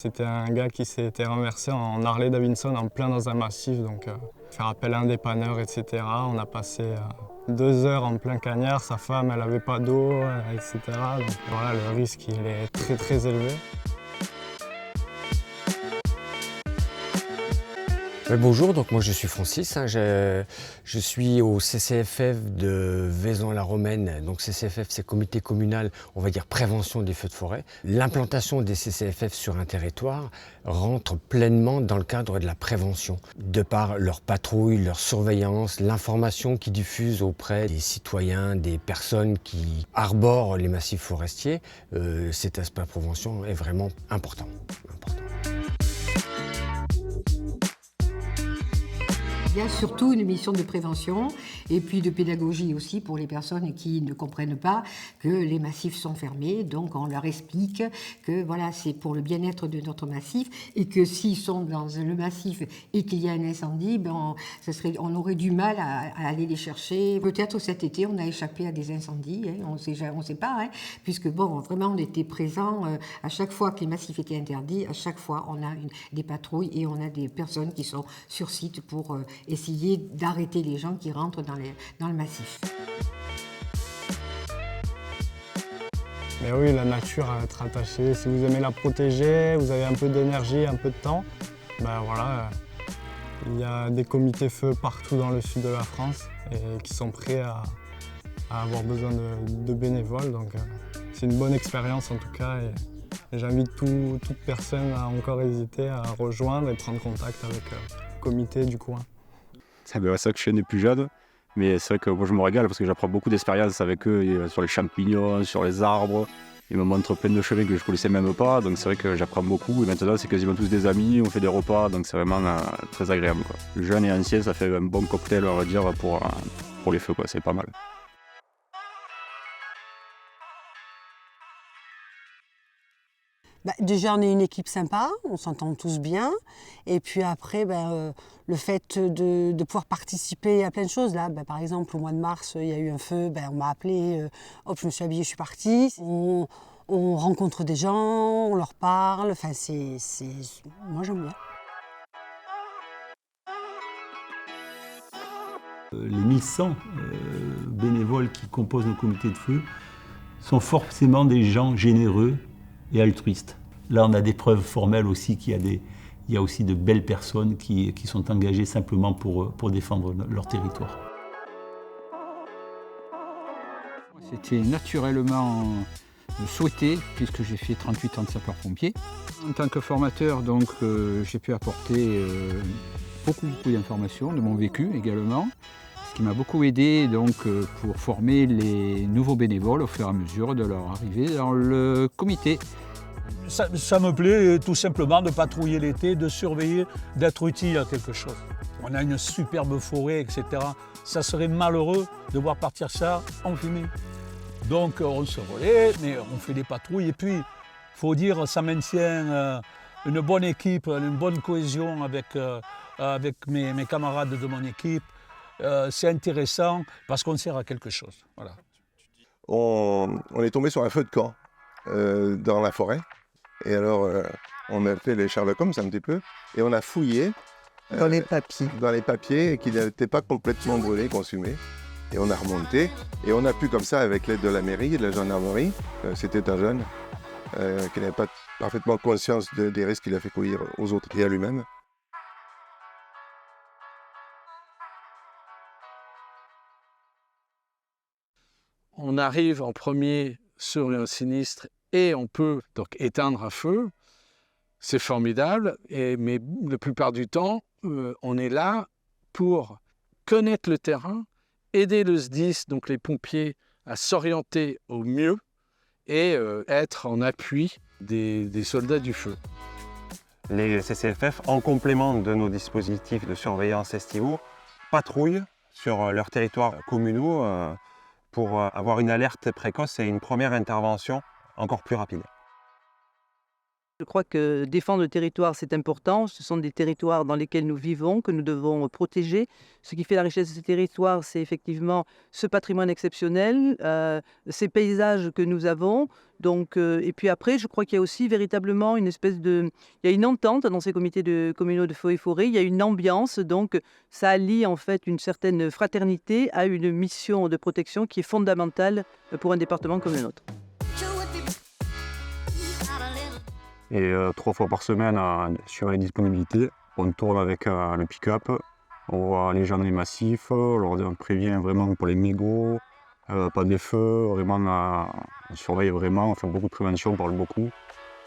C'était un gars qui s'était renversé en Harley Davidson en plein dans un massif, donc faire appel à un dépanneur, etc. On a passé 2 heures en plein cagnard, sa femme elle n'avait pas d'eau, etc. Donc voilà, le risque il est très élevé. Bonjour, donc moi je suis Francis, je suis au CCFF de Vaison-la-Romaine. Donc CCFF c'est comité communal, on va dire prévention des feux de forêt. L'implantation des CCFF sur un territoire rentre pleinement dans le cadre de la prévention, de par leur patrouille, leur surveillance, l'information qu'ils diffusent auprès des citoyens, des personnes qui arborent les massifs forestiers. Cet aspect de prévention est vraiment important. Il y a surtout une mission de prévention et puis de pédagogie aussi pour les personnes qui ne comprennent pas que les massifs sont fermés. Donc on leur explique que voilà, c'est pour le bien-être de notre massif et que s'ils sont dans le massif et qu'il y a un incendie, on aurait du mal à aller les chercher. Peut-être cet été on a échappé à des incendies, hein, on sait pas, hein, puisque vraiment on était présents à chaque fois que les massifs étaient interdits, à chaque fois on a des patrouilles et on a des personnes qui sont sur site pour essayer d'arrêter les gens qui rentrent dans le massif. Mais oui, la nature à être attachée, si vous aimez la protéger, vous avez un peu d'énergie, un peu de temps, ben voilà, il y a des comités feux partout dans le sud de la France et qui sont prêts à avoir besoin de bénévoles. Donc c'est une bonne expérience en tout cas et j'invite toute personne à encore hésiter à rejoindre et prendre contact avec le comité du coin. C'est vrai que je suis né plus jeune, mais c'est vrai que moi je me régale parce que j'apprends beaucoup d'expériences avec eux sur les champignons, sur les arbres. Ils me montrent plein de chemins que je ne connaissais même pas, donc c'est vrai que j'apprends beaucoup. Et maintenant, c'est quasiment tous des amis, on fait des repas, donc c'est vraiment très agréable, quoi. Jeune et ancien, ça fait un bon cocktail, on va dire, pour les feux, quoi. C'est pas mal. Déjà, on est une équipe sympa, on s'entend tous bien. Et puis après, le fait de pouvoir participer à plein de choses. Là, par exemple, au mois de mars, il y a eu un feu, on m'a appelé, hop, je me suis habillée, je suis partie. On rencontre des gens, on leur parle, enfin, moi j'aime bien. Les 1100 bénévoles qui composent nos comités de feu sont forcément des gens généreux et altruistes. Là, on a des preuves formelles aussi qu'il y a aussi de belles personnes qui sont engagées simplement pour défendre leur territoire. C'était naturellement souhaité puisque j'ai fait 38 ans de sapeur-pompier. En tant que formateur, donc, j'ai pu apporter beaucoup d'informations de mon vécu également, ce qui m'a beaucoup aidé donc, pour former les nouveaux bénévoles au fur et à mesure de leur arrivée dans le comité. Ça me plaît tout simplement de patrouiller l'été, de surveiller, d'être utile à quelque chose. On a une superbe forêt, etc. Ça serait malheureux de voir partir ça en fumée. Donc on se relaie, mais on fait des patrouilles et puis il faut dire ça maintient une bonne équipe, une bonne cohésion avec mes camarades de mon équipe. C'est intéressant parce qu'on sert à quelque chose. Voilà. On est tombé sur un feu de camp dans la forêt. Et alors, on a fait les Sherlock Holmes un petit peu, et on a fouillé dans les papiers qui n'étaient pas complètement brûlés, consumés. Et on a remonté, et on a pu comme ça, avec l'aide de la mairie et de la gendarmerie, c'était un jeune qui n'avait pas parfaitement conscience des risques qu'il a fait courir aux autres et à lui-même. On arrive en premier sur un sinistre et on peut donc éteindre un feu. C'est formidable, mais la plupart du temps, on est là pour connaître le terrain, aider le SDIS, donc les pompiers, à s'orienter au mieux et être en appui des soldats du feu. Les CCFF, en complément de nos dispositifs de surveillance estivaux, patrouillent sur leurs territoires communaux pour avoir une alerte précoce et une première intervention encore plus rapide. Je crois que défendre le territoire, c'est important. Ce sont des territoires dans lesquels nous vivons, que nous devons protéger. Ce qui fait la richesse de ces territoires, c'est effectivement ce patrimoine exceptionnel, ces paysages que nous avons. Donc, et puis après, je crois qu'il y a aussi véritablement une espèce de... Il y a une entente dans ces comités communaux de feux et forêts, il y a une ambiance, donc ça allie en fait une certaine fraternité à une mission de protection qui est fondamentale pour un département comme le nôtre. Et 3 fois par semaine, sur les disponibilités, on tourne avec le pick-up, on voit les gens dans les massifs, on leur prévient vraiment pour les mégots, pas des feux, vraiment, on surveille vraiment, on fait beaucoup de prévention, on parle beaucoup.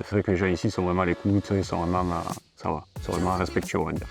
C'est vrai que les gens ici sont vraiment à l'écoute, ils sont vraiment, ça va, ils sont vraiment respectueux, on va dire.